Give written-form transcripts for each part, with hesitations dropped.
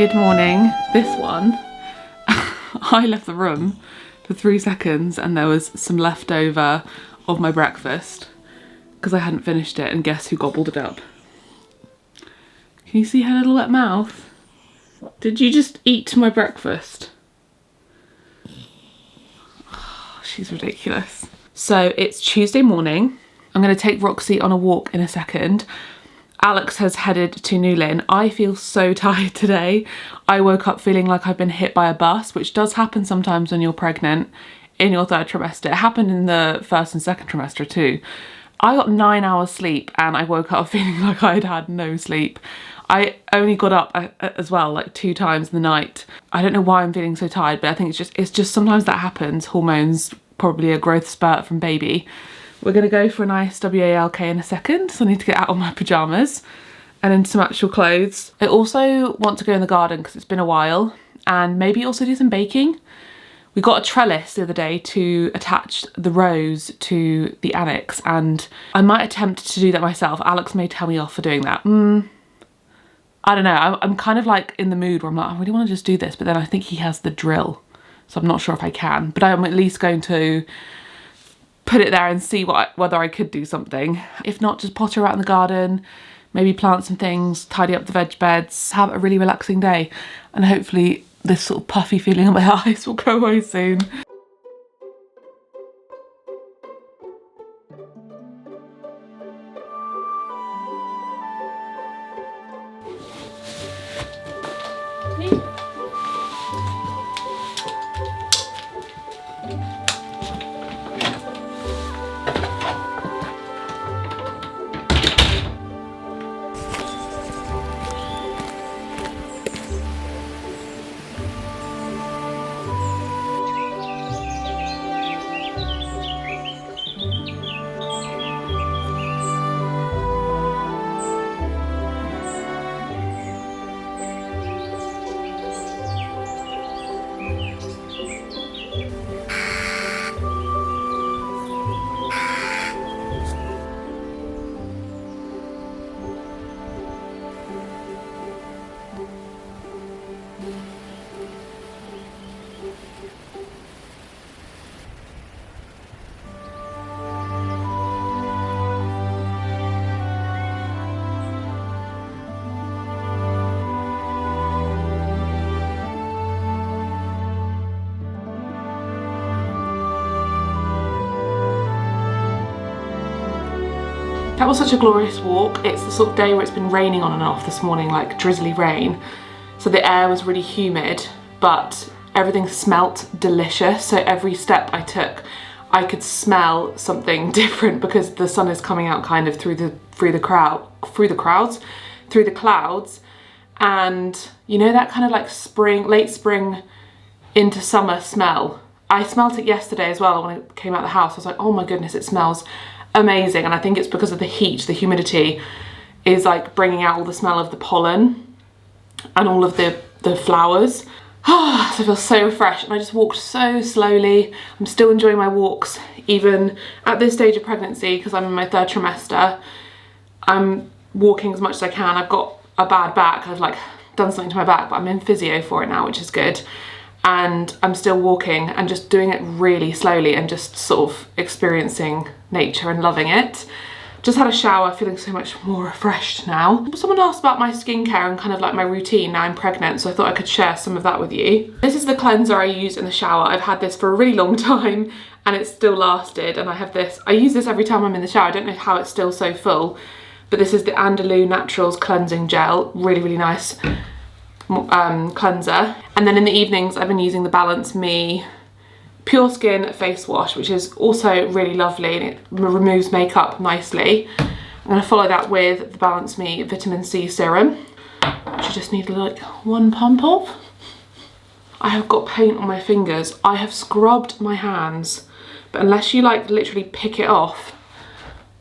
Good morning. This one, I left the room for 3 seconds and there was some leftover of my breakfast because I hadn't finished it, and guess who gobbled it up? Can you see her little wet mouth? Did you just eat my breakfast? Oh, she's ridiculous. So it's Tuesday morning. I'm going to take Roxy on a walk in a second. Alex has headed to Newlyn. I feel so tired today. I woke up feeling like I've been hit by a bus, which does happen sometimes when you're pregnant in your 3rd trimester. It happened in the 1st and 2nd trimester too. I got 9 hours sleep and I woke up feeling like I'd had no sleep. I only got up as well like 2 times in the night. I don't know why I'm feeling so tired, but I think it's just sometimes that happens. Hormones, probably a growth spurt from baby. We're gonna go for a nice WALK in a second, so I need to get out of my pyjamas and into some actual clothes. I also want to go in the garden because it's been a while, and maybe also do some baking. We got a trellis the other day to attach the rose to the annex, and I might attempt to do that myself. Alex may tell me off for doing that. I don't know, I'm kind of like in the mood where I'm like, I really want to just do this, but then I think he has the drill, so I'm not sure if I can, but I'm at least going to put it there and see whether I could do something. If not, just potter around the garden, maybe plant some things, tidy up the veg beds, have a really relaxing day, and hopefully this sort of puffy feeling on my eyes will go away soon. That was such a glorious walk. It's the sort of day where it's been raining on and off this morning, like drizzly rain. So the air was really humid, but everything smelt delicious. So every step I took, I could smell something different because the sun is coming out kind of through the clouds. And you know that kind of like spring, late spring into summer smell? I smelt it yesterday as well when I came out of the house. I was like, oh my goodness, it smells amazing. And I think it's because of the heat, the humidity is like bringing out all the smell of the pollen and all of the flowers. So I feel so refreshed, and I just walked so slowly. I'm still enjoying my walks even at this stage of pregnancy because I'm in my 3rd trimester. I'm walking as much as I can. I've got a bad back. I've like done something to my back, but I'm in physio for it now, which is good. And I'm still walking and just doing it really slowly and just sort of experiencing nature and loving it. Just had a shower, feeling so much more refreshed now. Someone asked about my skincare and kind of like my routine now I'm pregnant, so I thought I could share some of that with you. This is the cleanser I use in the shower. I've had this for a really long time and it's still lasted, and I have this, I use this every time I'm in the shower. I don't know how it's still so full, but this is the Andalou Naturals Cleansing Gel. Really, really nice cleanser. And then in the evenings I've been using the Balance Me Pure Skin face wash, which is also really lovely and it removes makeup nicely. I'm going to follow that with the Balance Me Vitamin C Serum, which I just need like 1 pump of. I have got paint on my fingers. I have scrubbed my hands, but unless you like literally pick it off,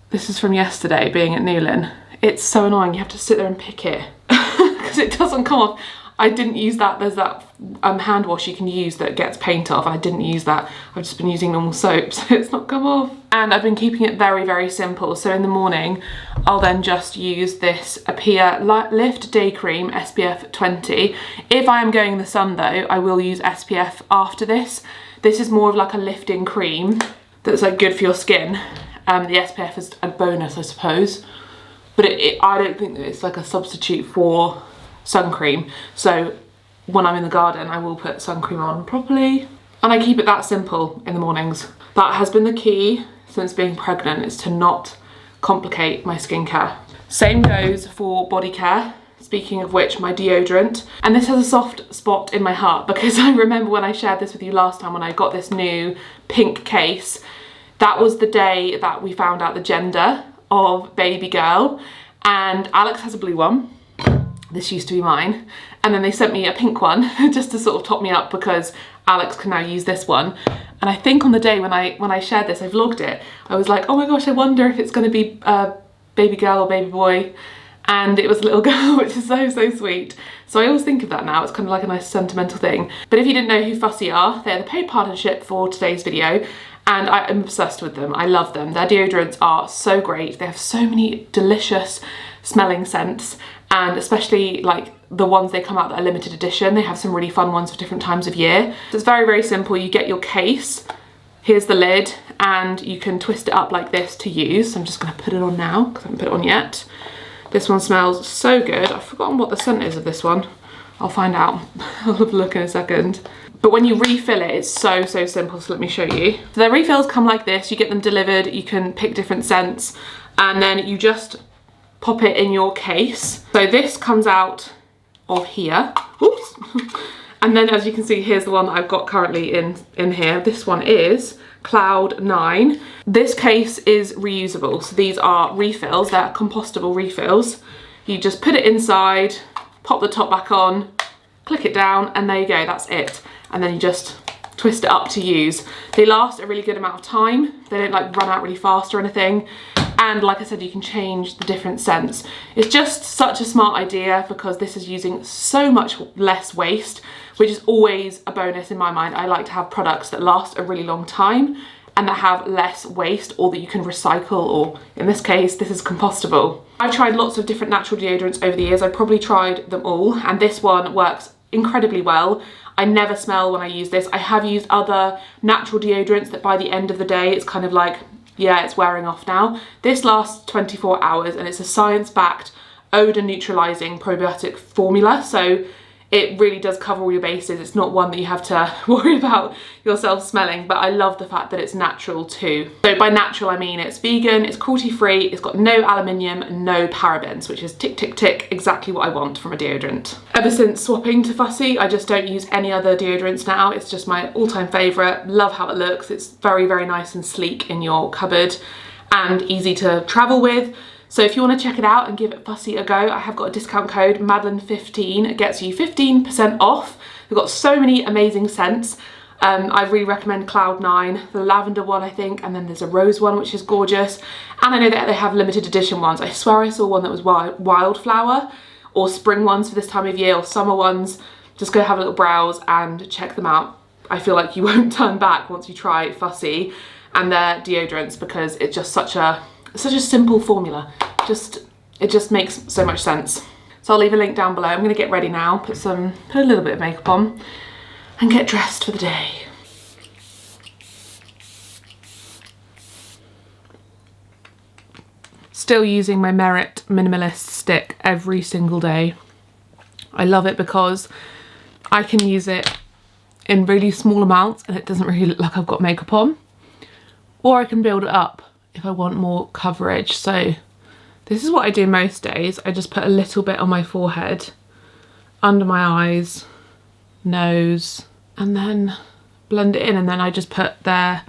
this is from yesterday being at Newlyn, it's so annoying. You have to sit there and pick it because it doesn't come off. I didn't use that. There's that hand wash you can use that gets paint off. I didn't use that. I've just been using normal soap, so it's not come off. And I've been keeping it very, very simple. So in the morning, I'll then just use this Appear Lift Day Cream SPF 20. If I am going in the sun though, I will use SPF after this. This is more of like a lifting cream that's like good for your skin. The SPF is a bonus, I suppose. But I don't think that it's like a substitute for sun cream. So when I'm in the garden, I will put sun cream on properly. And I keep it that simple in the mornings. That has been the key since being pregnant, is to not complicate my skincare. Same goes for body care. Speaking of which, my deodorant. And this has a soft spot in my heart because I remember when I shared this with you last time when I got this new pink case. That was the day that we found out the gender of baby girl, and Alex has a blue one. This used to be mine. And then they sent me a pink one just to sort of top me up because Alex can now use this one. And I think on the day when I shared this, I vlogged it, I was like, oh my gosh, I wonder if it's going to be baby girl or baby boy. And it was a little girl, which is so, so sweet. So I always think of that now. It's kind of like a nice sentimental thing. But if you didn't know who Fussy are, they're the paid partnership for today's video. And I am obsessed with them. I love them. Their deodorants are so great. They have so many delicious smelling scents, and especially like the ones they come out that are limited edition. They have some really fun ones for different times of year. So it's very, very simple. You get your case, here's the lid, and you can twist it up like this to use. So I'm just gonna put it on now because I haven't put it on yet. This one smells so good. I've forgotten what the scent is of this one. I'll find out. I'll have a look in a second. But when you refill it, it's so, so simple. So let me show you. So the refills come like this. You get them delivered. You can pick different scents, and then you just pop it in your case. So this comes out of here. Oops. And then as you can see, here's the one that I've got currently in here. This one is Cloud 9. This case is reusable. So these are refills. They're compostable refills. You just put it inside, pop the top back on, click it down, and there you go, that's it. And then you just twist it up to use. They last a really good amount of time. They don't like run out really fast or anything. And like I said, you can change the different scents. It's just such a smart idea because this is using so much less waste, which is always a bonus in my mind. I like to have products that last a really long time and that have less waste, or that you can recycle, or in this case, this is compostable. I've tried lots of different natural deodorants over the years. I've probably tried them all, and this one works incredibly well. I never smell when I use this. I have used other natural deodorants that by the end of the day, it's kind of like, yeah, it's wearing off now. This lasts 24 hours and it's a science-backed odor neutralizing probiotic formula. So it really does cover all your bases. It's not one that you have to worry about yourself smelling, but I love the fact that it's natural too. So by natural, I mean it's vegan, it's cruelty-free, it's got no aluminium and no parabens, which is tick, tick, tick, exactly what I want from a deodorant. Ever since swapping to Fussy, I just don't use any other deodorants now. It's just my all-time favorite. Love how it looks. It's very, very nice and sleek in your cupboard and easy to travel with. So if you want to check it out and give it Fussy a go, I have got a discount code, Madeleine15. It gets you 15% off. They've got so many amazing scents. I really recommend Cloud 9, the lavender one I think, and then there's a rose one which is gorgeous. And I know that they have limited edition ones. I swear I saw one that was wildflower, or spring ones for this time of year, or summer ones. Just go have a little browse and check them out. I feel like you won't turn back once you try Fussy and their deodorants, because it's just such a simple formula. It just makes so much sense. So I'll leave a link down below. I'm gonna get ready now, put a little bit of makeup on and get dressed for the day. Still using my Merit Minimalist stick every single day. I love it because I can use it in really small amounts and it doesn't really look like I've got makeup on, or I can build it up if I want more coverage. So this is what I do most days. I just put a little bit on my forehead, under my eyes, nose, and then blend it in, and then I just put their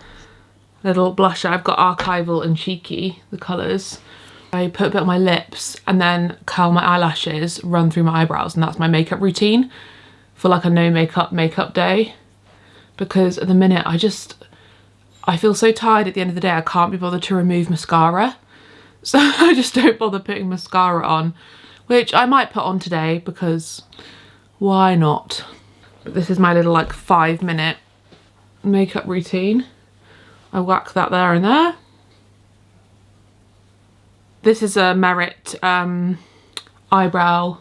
little blusher. I've got Archival and Cheeky, the colours. I put a bit on my lips and then curl my eyelashes, run through my eyebrows, and that's my makeup routine for like a no makeup day. Because at the minute I feel so tired at the end of the day, I can't be bothered to remove mascara. So I just don't bother putting mascara on, which I might put on today because Why not? But this is my little like 5-minute makeup routine. I whack that there and there. This is a Merit eyebrow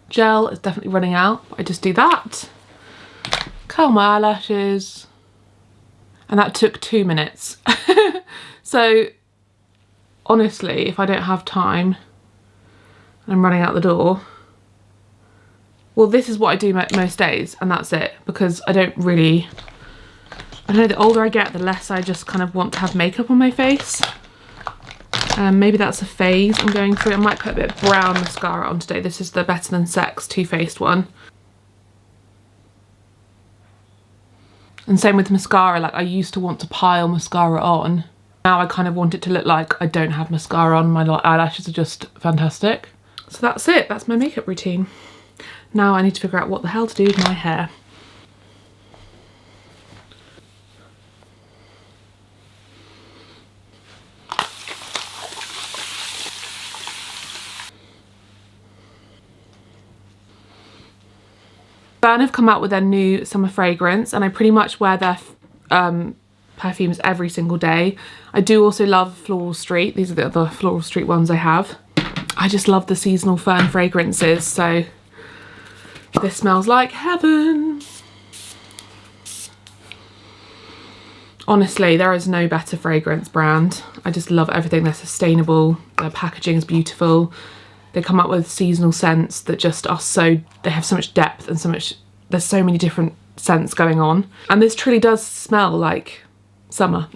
gel. It's definitely running out. I just do that. Curl my eyelashes. And that took 2 minutes. So honestly, if I don't have time and I'm running out the door, well, this is what I do most days, and that's it, because I don't know, the older I get, the less I just kind of want to have makeup on my face. Maybe that's a phase I'm going through. I might put a bit of brown mascara on today. This is the Better Than Sex Too Faced one. And same with mascara, like I used to want to pile mascara on. Now I kind of want it to look like I don't have mascara on. My eyelashes are just fantastic. So that's it, that's my makeup routine. Now I need to figure out what the hell to do with my hair. Burn have come out with their new summer fragrance, and I pretty much wear their perfumes every single day. I do also love Floral Street. These are the other Floral Street ones I have. I just love the seasonal fern fragrances, so this smells like heaven. Honestly, there is no better fragrance brand. I just love everything. They're sustainable, their packaging is beautiful. They come up with seasonal scents that just are they have so much depth and there's so many different scents going on. And this truly does smell like summer.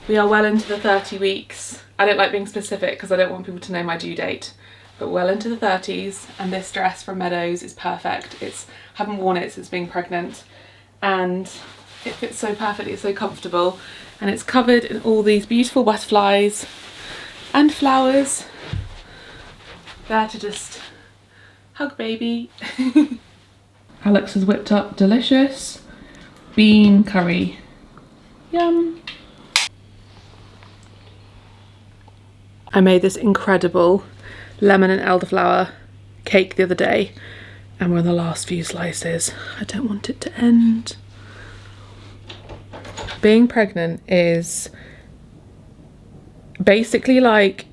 We are well into the 30 weeks. I don't like being specific because I don't want people to know my due date, but well into the 30s, and this dress from Meadows is perfect. Haven't worn it since being pregnant, and it fits so perfectly, it's so comfortable, and it's covered in all these beautiful butterflies and flowers. There to just hug baby. Alex has whipped up delicious bean curry. Yum. I made this incredible lemon and elderflower cake the other day, and we're on the last few slices. I don't want it to end. Being pregnant is basically like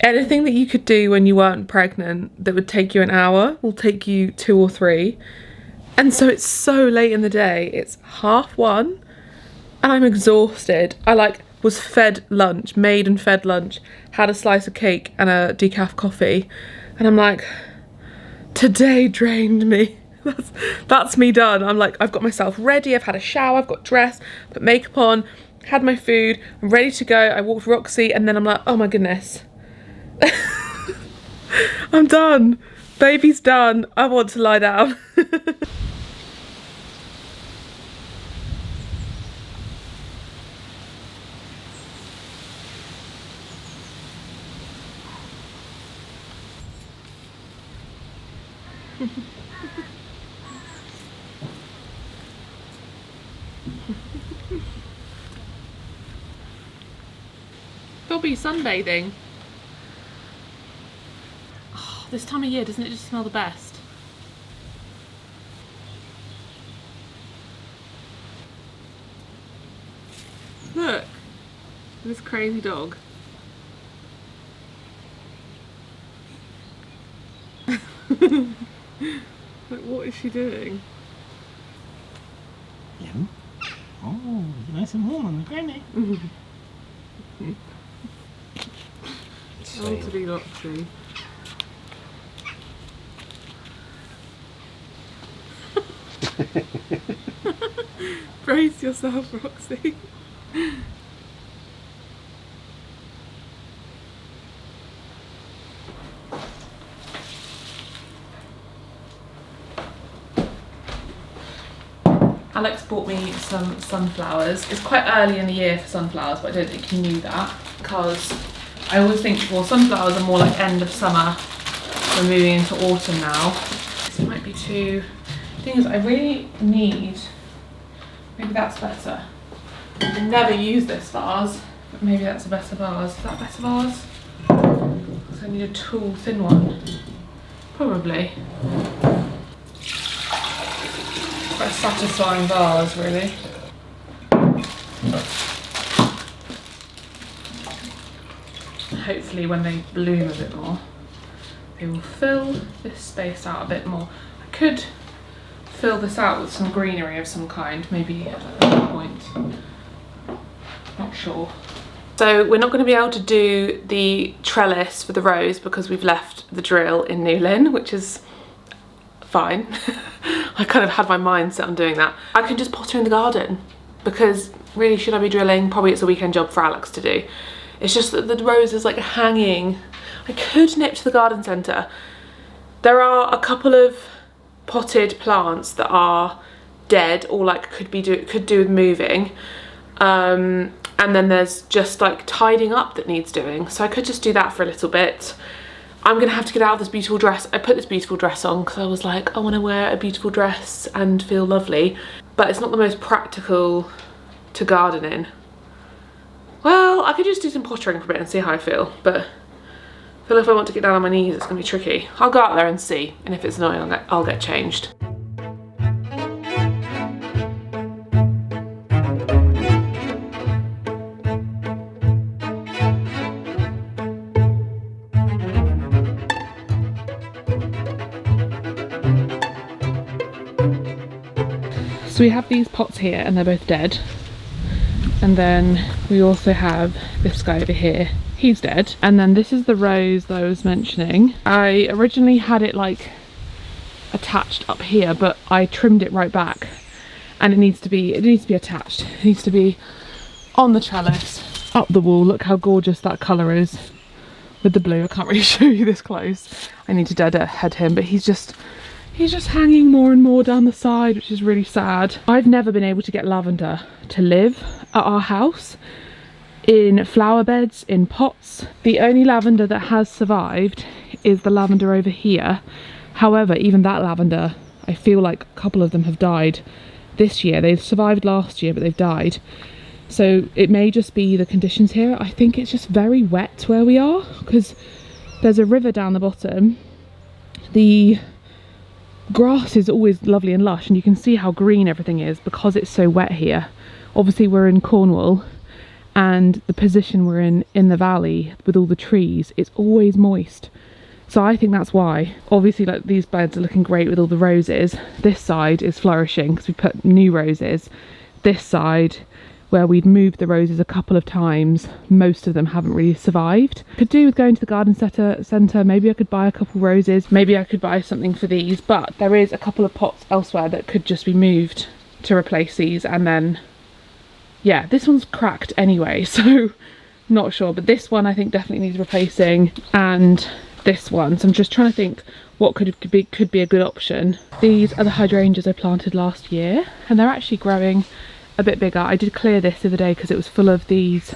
anything that you could do when you weren't pregnant that would take you an hour will take you 2 or 3. And so it's so late in the day. It's 1:30 and I'm exhausted. I was fed lunch, made and fed lunch, had a slice of cake and a decaf coffee, and I'm like, today drained me. That's me done. I'm like, I've got myself ready, I've had a shower, I've got dressed, put makeup on, had my food, I'm ready to go. I walked Roxy, and then I'm like, oh my goodness. I'm done. Baby's done. I want to lie down. Dobby sunbathing. Oh, this time of year, doesn't it just smell the best? Look, this crazy dog. Like, what is she doing? Yeah. Oh, nice and warm on the granny. Oh, to be Roxy. Brace yourself, Roxy. Alex bought me some sunflowers. It's quite early in the year for sunflowers, but I don't think he knew that, because I always think, well, sunflowers are more like end of summer. We're moving into autumn now. This might be too... The thing is, I really need... Maybe that's better. I never use this vase, but maybe that's a better vase. Is that a better vase? So I need a tall, thin one. Probably. Quite a satisfying vase, really. Hopefully when they bloom a bit more, they will fill this space out a bit more. I could fill this out with some greenery of some kind, maybe at that point. Not sure. So we're not going to be able to do the trellis for the rose because we've left the drill in Newlyn, which is fine. I kind of had my mind set on doing that. I can just potter in the garden because really, should I be drilling? Probably it's a weekend job for Alex to do. It's just that the rose is like hanging. I could nip to the garden centre. There are a couple of potted plants that are dead or like could do with moving. And then there's just like tidying up that needs doing. So I could just do that for a little bit. I'm gonna have to get out of this beautiful dress. I put this beautiful dress on because I was like, I wanna wear a beautiful dress and feel lovely. But it's not the most practical to garden in. Well, I could just do some pottering for a bit and see how I feel, but I feel if I want to get down on my knees, it's gonna be tricky. I'll go out there and see, and if it's annoying, I'll get changed. So we have these pots here and they're both dead. And then we also have this guy over here, he's dead. And then this is the rose that I was mentioning. I originally had it like attached up here, but I trimmed it right back. And it needs to be attached. It needs to be on the trellis, up the wall. Look how gorgeous that colour is with the blue. I can't really show you this close. I need to deadhead him, but he's just hanging more and more down the side, which is really sad. I've never been able to get lavender to live at our house in flower beds, in pots. The only lavender that has survived is the lavender over here. However, even that lavender, I feel like a couple of them have died this year. They've survived last year, but they've died. So it may just be the conditions here. I think it's just very wet where we are because there's a river down the bottom. The grass is always lovely and lush, and you can see how green everything is because it's so wet here. Obviously we're in Cornwall, and the position we're in the valley with all the trees, it's always moist. So I think that's why. Obviously, like, these beds are looking great with all the roses. This side is flourishing because we put new roses. This side, where we'd moved the roses a couple of times, most of them haven't really survived. Could do with going to the garden centre. Maybe I could buy a couple roses. Maybe I could buy something for these, but there is a couple of pots elsewhere that could just be moved to replace these. And then, yeah, this one's cracked anyway, so not sure. But this one I think definitely needs replacing, and this one. So I'm just trying to think what could be a good option. These are the hydrangeas I planted last year, and they're actually growing a bit bigger. I did clear this the other day because it was full of these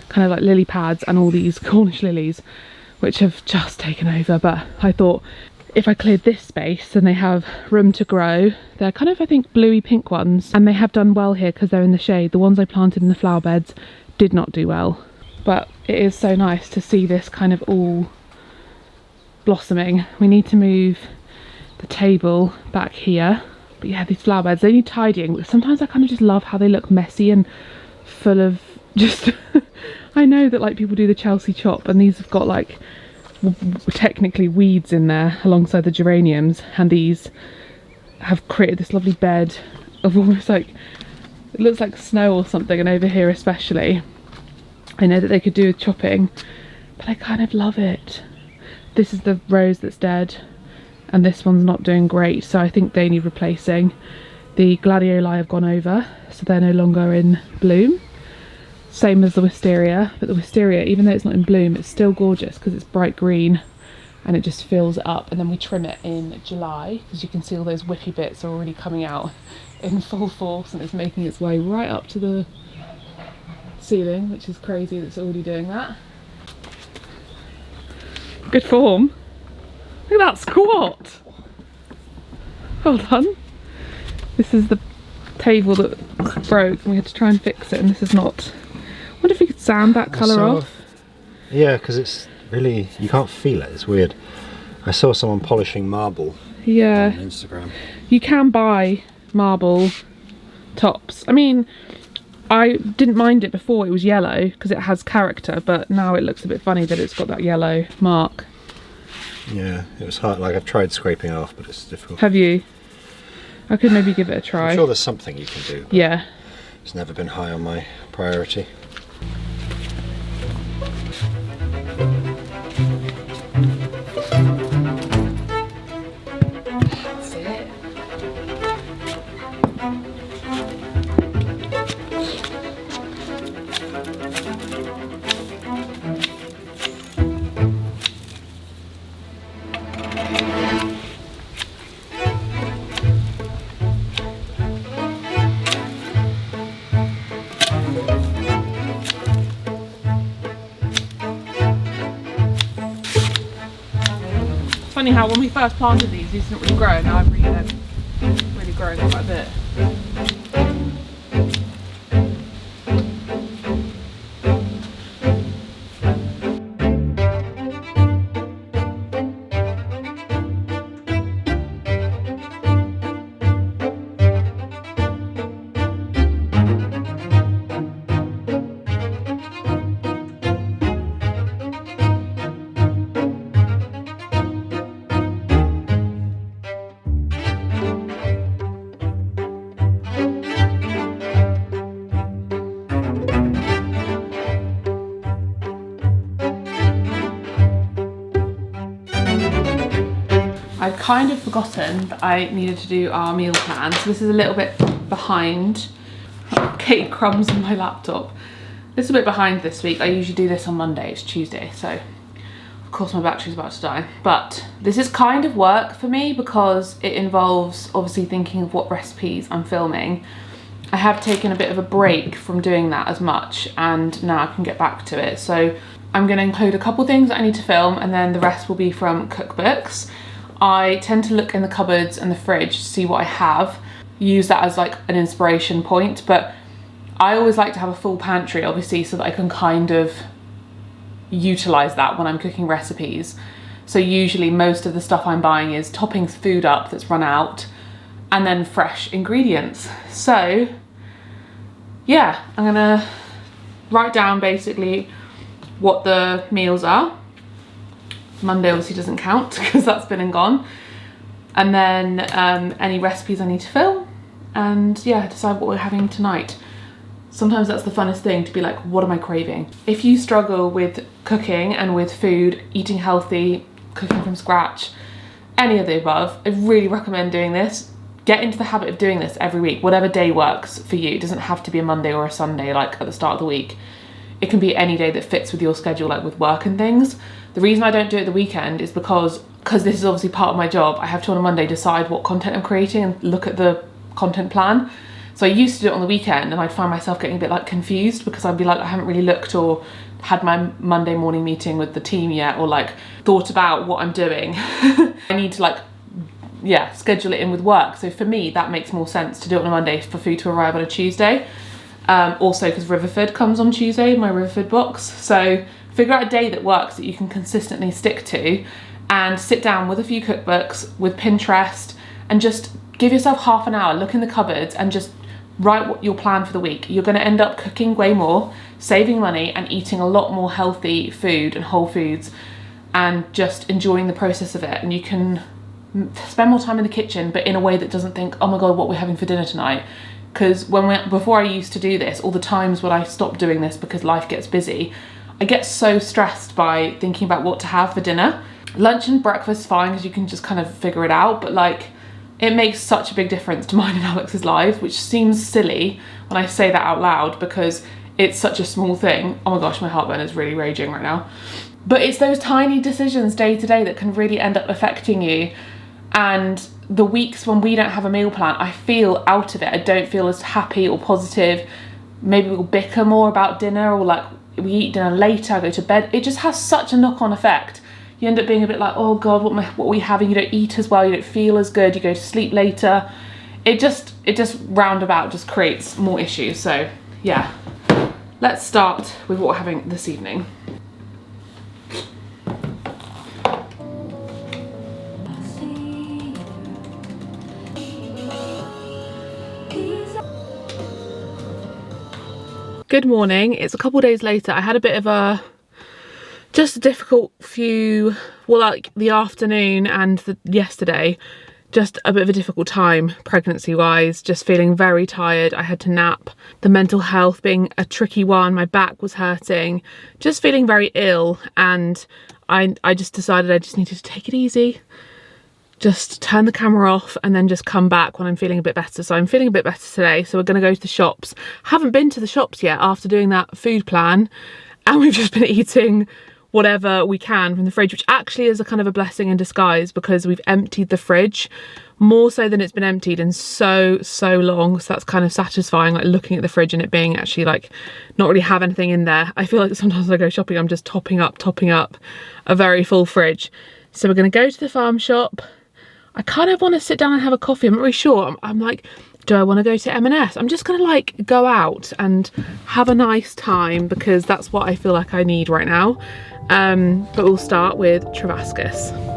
kind of like lily pads and all these Cornish lilies, which have just taken over. But I thought if I cleared this space, then they have room to grow. They're kind of, I think, bluey pink ones, and they have done well here because they're in the shade. The ones I planted in the flower beds did not do well, but it is so nice to see this kind of all blossoming. We need to move the table back here. But yeah, these flower beds, they need tidying. But sometimes I kind of just love how they look messy and full of just I know that like people do the Chelsea chop, and these have got like technically weeds in there alongside the geraniums, and these have created this lovely bed of almost like, it looks like snow or something. And over here especially, I know that they could do with chopping, but I kind of love it. This is the rose that's dead, and this one's not doing great, so I think they need replacing. The gladioli have gone over, so they're no longer in bloom. Same as the wisteria, but the wisteria, even though it's not in bloom, it's still gorgeous because it's bright green and it just fills it up. And then we trim it in July, because you can see all those whippy bits are already coming out in full force, and it's making its way right up to the ceiling, which is crazy that it's already doing that. Good form. Look at that squat. Well done. This is the table that broke and we had to try and fix it, and this is not. I wonder if we could sand that colour off. Yeah, because it's really, you can't feel it, it's weird. I saw someone polishing marble Yeah. on Instagram. You can buy marble tops. I mean, I didn't mind it before it was yellow because it has character, but now it looks a bit funny that it's got that yellow mark. Yeah, it was hard. Like, I've tried scraping it off, but it's difficult. Have you? I could maybe give it a try. I'm sure there's something you can do. But yeah. it's never been high on my priority. That's it. Funny how when we first planted these didn't really grow, now I've really grown quite a bit. I'd kind of forgotten that I needed to do our meal plan, so this is a little bit behind. Cake crumbs on my laptop. This is a bit behind this week. I usually do this on Monday, it's Tuesday, so of course my battery's about to die. But this is kind of work for me because it involves obviously thinking of what recipes I'm filming. I have taken a bit of a break from doing that as much and now I can get back to it. So I'm going to include a couple things that I need to film and then the rest will be from cookbooks. I tend to look in the cupboards and the fridge to see what I have, use that as like an inspiration point, but I always like to have a full pantry obviously so that I can kind of utilize that when I'm cooking recipes. So usually most of the stuff I'm buying is topping food up that's run out and then fresh ingredients. So yeah, I'm gonna write down basically what the meals are. Monday obviously doesn't count because that's been and gone. And then any recipes I need to film and yeah, decide what we're having tonight. Sometimes that's the funnest thing, to be like, what am I craving? If you struggle with cooking and with food, eating healthy, cooking from scratch, any of the above, I really recommend doing this. Get into the habit of doing this every week, whatever day works for you. It doesn't have to be a Monday or a Sunday like at the start of the week. It can be any day that fits with your schedule, like with work and things. The reason I don't do it the weekend is because this is obviously part of my job. I have to on a Monday decide what content I'm creating and look at the content plan. So I used to do it on the weekend and I'd find myself getting a bit like confused because I'd be like, I haven't really looked or had my Monday morning meeting with the team yet or like thought about what I'm doing. I need to like, yeah, schedule it in with work. So for me, that makes more sense to do it on a Monday for food to arrive on a Tuesday. Also because Riverford comes on Tuesday, my Riverford box. So figure out a day that works that you can consistently stick to and sit down with a few cookbooks, with Pinterest, and just give yourself half an hour, look in the cupboards and just write what your plan for the week. You're going to end up cooking way more, saving money and eating a lot more healthy food and whole foods and just enjoying the process of it. And you can spend more time in the kitchen, but in a way that doesn't think, oh my God, what we're having for dinner tonight. Because before I used to do this, all the times when I stopped doing this because life gets busy, I get so stressed by thinking about what to have for dinner. Lunch and breakfast fine because you can just kind of figure it out, but like it makes such a big difference to mine and Alex's lives, which seems silly when I say that out loud because it's such a small thing. Oh my gosh, my heartburn is really raging right now. But it's those tiny decisions day to day that can really end up affecting you. And the weeks when we don't have a meal plan, I feel out of it. I don't feel as happy or positive. Maybe we'll bicker more about dinner or like we eat dinner later, I go to bed. It just has such a knock-on effect. You end up being a bit like, oh God, what are we having? You don't eat as well, you don't feel as good, you go to sleep later. It just roundabout just creates more issues. So yeah, let's start with what we're having this evening. Good morning. It's a couple of days later. I had a bit of just a difficult few, well, like the afternoon and yesterday, just a bit of a difficult time pregnancy wise, just feeling very tired. I had to nap, the mental health being a tricky one, my back was hurting, just feeling very ill, and I just decided I just needed to take it easy, just turn the camera off and then just come back when I'm feeling a bit better. So I'm feeling a bit better today, so we're going to go to the shops. Haven't been to the shops yet after doing that food plan, and we've just been eating whatever we can from the fridge, which actually is a kind of a blessing in disguise because we've emptied the fridge more so than it's been emptied in so long. So that's kind of satisfying, like looking at the fridge and it being actually like not really have anything in there. I feel like sometimes I go shopping, I'm just topping up a very full fridge. So we're going to go to the farm shop. I kind of want to sit down and have a coffee. I'm not really sure. I'm like, do I want to go to M&S? I'm just going to like go out and have a nice time because that's what I feel like I need right now. But we'll start with Travascus.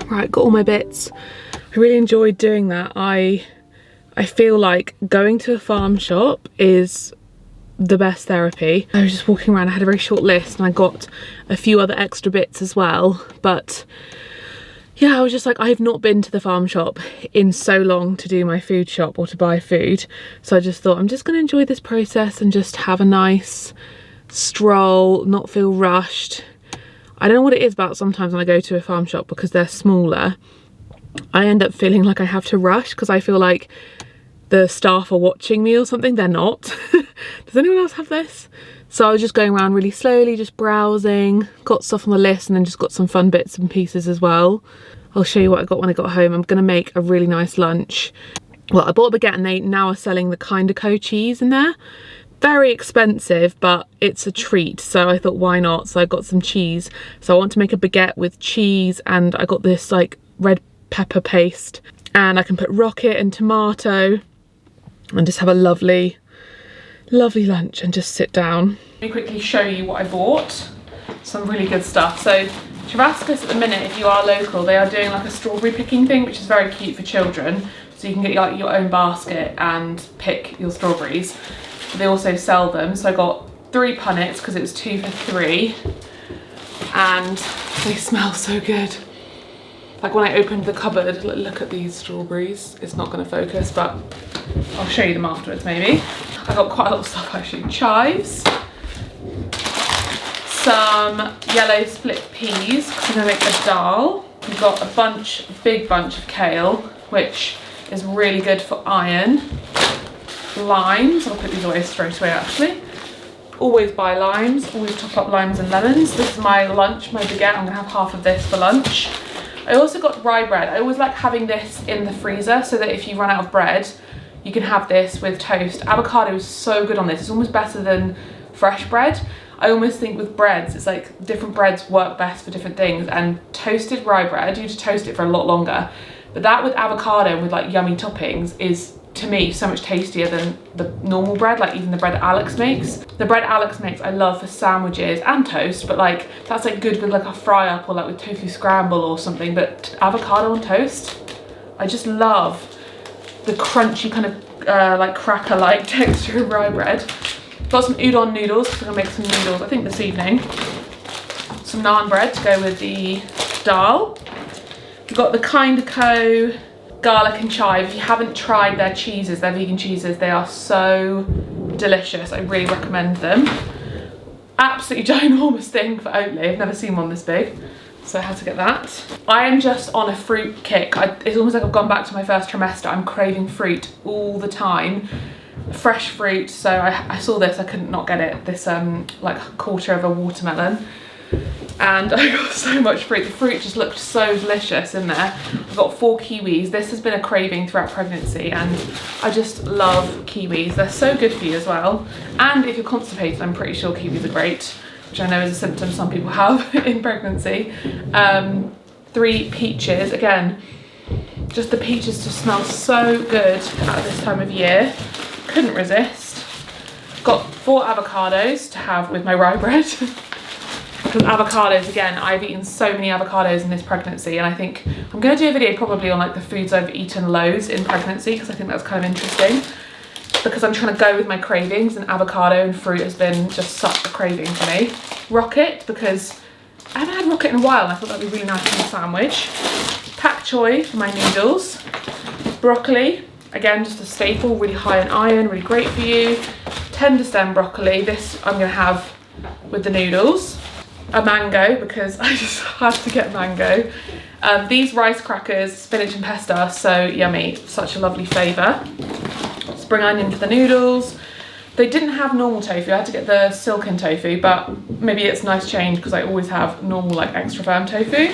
Right, got all my bits. I really enjoyed doing that. I feel like going to a farm shop is the best therapy. I was just walking around, I had a very short list and I got a few other extra bits as well. But yeah, I was just like, I have not been to the farm shop in so long to do my food shop or to buy food. So I just thought I'm just gonna enjoy this process and just have a nice stroll, not feel rushed. I don't know what it is about sometimes when I go to a farm shop because they're smaller. I end up feeling like I have to rush because I feel like the staff are watching me or something. They're not. Does anyone else have this? So I was just going around really slowly, just browsing, got stuff on the list and then just got some fun bits and pieces as well. I'll show you what I got when I got home. I'm going to make a really nice lunch. Well, I bought a baguette and they now are selling the Kind of Co cheese in there. Very expensive, but it's a treat, so I thought why not. So I got some cheese. So I want to make a baguette with cheese and I got this like red pepper paste and I can put rocket and tomato and just have a lovely lunch and just sit down. Let me quickly show you what I bought. Some really good stuff. So Travascus at the minute, if you are local, they are doing like a strawberry picking thing, which is very cute for children. So you can get like your own basket and pick your strawberries. They also sell them, so I got 3 punnets because it was 2 for 3 and they smell so good. Like when I opened the cupboard, look at these strawberries. It's not going to focus, but I'll show you them afterwards maybe. I got quite a lot of stuff actually. Chives, some yellow split peas because I'm going to make a dal. We've got a big bunch of kale, which is really good for iron. Limes, I'll put these away straight away actually. Always buy limes, always top up limes and lemons. This is my lunch, my baguette. I'm gonna have half of this for lunch. I also got rye bread. I always like having this in the freezer so that if you run out of bread, you can have this with toast. Avocado is so good on this. It's almost better than fresh bread. I almost think with breads, it's like different breads work best for different things, and toasted rye bread, you need to toast it for a lot longer. But that with avocado and with like yummy toppings is, to me, so much tastier than the normal bread, like even the bread Alex makes. The bread Alex makes I love for sandwiches and toast, but like that's like good with like a fry up or like with tofu scramble or something, but avocado on toast, I just love the crunchy kind of like cracker-like texture of rye bread. Got some udon noodles because I'm gonna make some noodles I think this evening. Some naan bread to go with the dal. We've got the Kind of Co garlic and chive. If you haven't tried their cheeses, their vegan cheeses, they are so delicious. I really recommend them. Absolutely ginormous thing for Oatly. I've never seen one this big, so I had to get that. I am just on a fruit kick. It's almost like I've gone back to my first trimester. I'm craving fruit all the time. Fresh fruit, so I saw this, I couldn't not get it. This like quarter of a watermelon. And I got so much fruit. The fruit just looked so delicious in there. I got 4 kiwis. This has been a craving throughout pregnancy, and I just love kiwis. They're so good for you as well. And if you're constipated, I'm pretty sure kiwis are great, which I know is a symptom some people have in pregnancy. 3 peaches. Again, just the peaches just smell so good at this time of year. Couldn't resist. Got 4 avocados to have with my rye bread. Because avocados, again, I've eaten so many avocados in this pregnancy, and I think I'm going to do a video probably on like the foods I've eaten loads in pregnancy, because I think that's kind of interesting, because I'm trying to go with my cravings, and avocado and fruit has been just such a craving for me. Rocket, because I haven't had rocket in a while and I thought that'd be really nice in a sandwich. Pak choy for my noodles. Broccoli, again, just a staple, really high in iron, really great for you. Tender stem broccoli, this I'm going to have with the noodles. A mango, because I just have to get mango. These rice crackers, spinach and pesto, are so yummy, such a lovely flavour. Spring onion for the noodles. They didn't have normal tofu, I had to get the silken tofu, but maybe it's a nice change because I always have normal, like, extra firm tofu.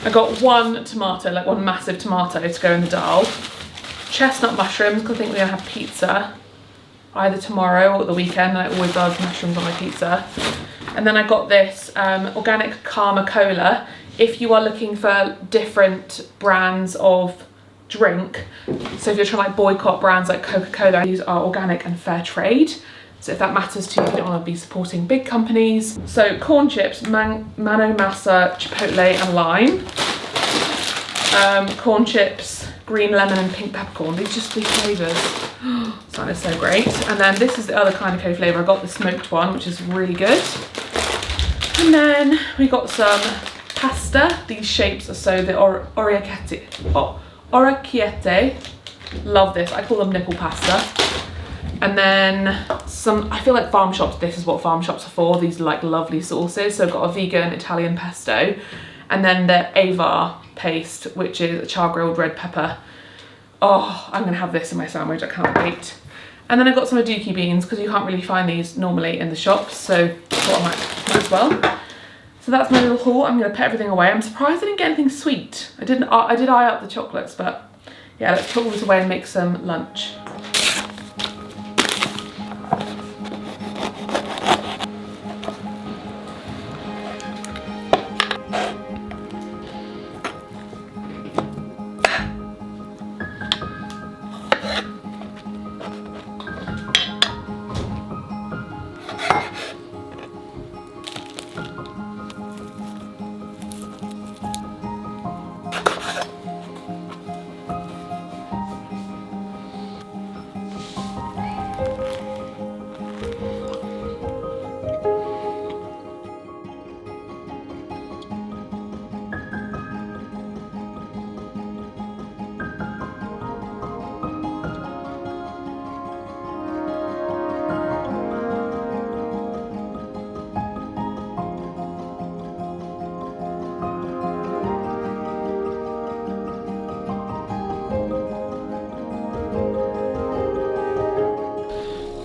I got 1 tomato, like 1 massive tomato to go in the dal. Chestnut mushrooms, because I think we're going to have pizza either tomorrow or the weekend, and I always love mushrooms on my pizza. And then I got this organic Karma Cola. If you are looking for different brands of drink, so if you're trying to like boycott brands like Coca-Cola, these are organic and fair trade. So if that matters to you, you don't want to be supporting big companies. So corn chips, mano masa, chipotle and lime. Corn chips, green lemon and pink peppercorn. These flavours. That is so great. And then this is the other kind of flavour. I got the smoked one, which is really good. And then we got some pasta. These shapes are so the orecchiette. Love this. I call them nipple pasta. And then some, I feel like farm shops, this is what farm shops are for, these like lovely sauces. So I've got a vegan Italian pesto, and then the Avar paste, which is a char grilled red pepper. Oh, I'm gonna have this in my sandwich, I can't wait. And then I got some aduki beans, because you can't really find these normally in the shops, so I thought I might as well. So that's my little haul. I'm gonna put everything away. I'm surprised I didn't get anything sweet. I did eye up the chocolates, but yeah, let's put all this away and make some lunch.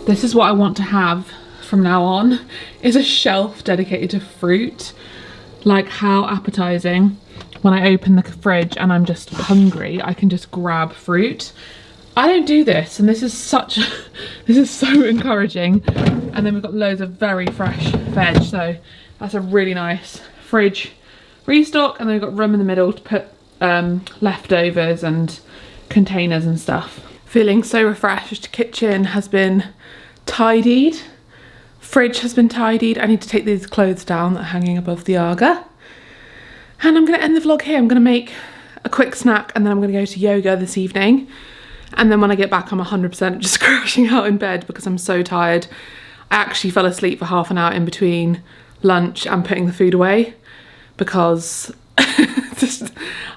This is what I want to have from now on, is a shelf dedicated to fruit. Like, how appetizing. When I open the fridge and I'm just hungry, I can just grab fruit. I don't do this, and this is so encouraging. And then we've got loads of very fresh veg, so that's a really nice fridge restock. And then we've got room in the middle to put leftovers and containers and stuff. Feeling so refreshed. Kitchen has been tidied, fridge has been tidied. I need to take these clothes down that are hanging above the Aga. And I'm going to end the vlog here. I'm going to make a quick snack, and then I'm going to go to yoga this evening. And then when I get back, I'm 100% just crashing out in bed because I'm so tired. I actually fell asleep for half an hour in between lunch and putting the food away, because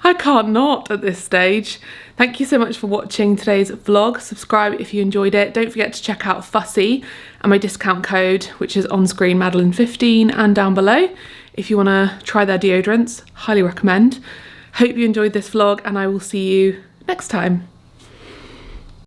I can't not at this stage. Thank you so much for watching today's vlog. Subscribe if you enjoyed it. Don't forget to check out Fussy and my discount code, which is on screen, Madeleine 15, and down below if you want to try their deodorants. Highly recommend. Hope you enjoyed this vlog, and I will see you next time.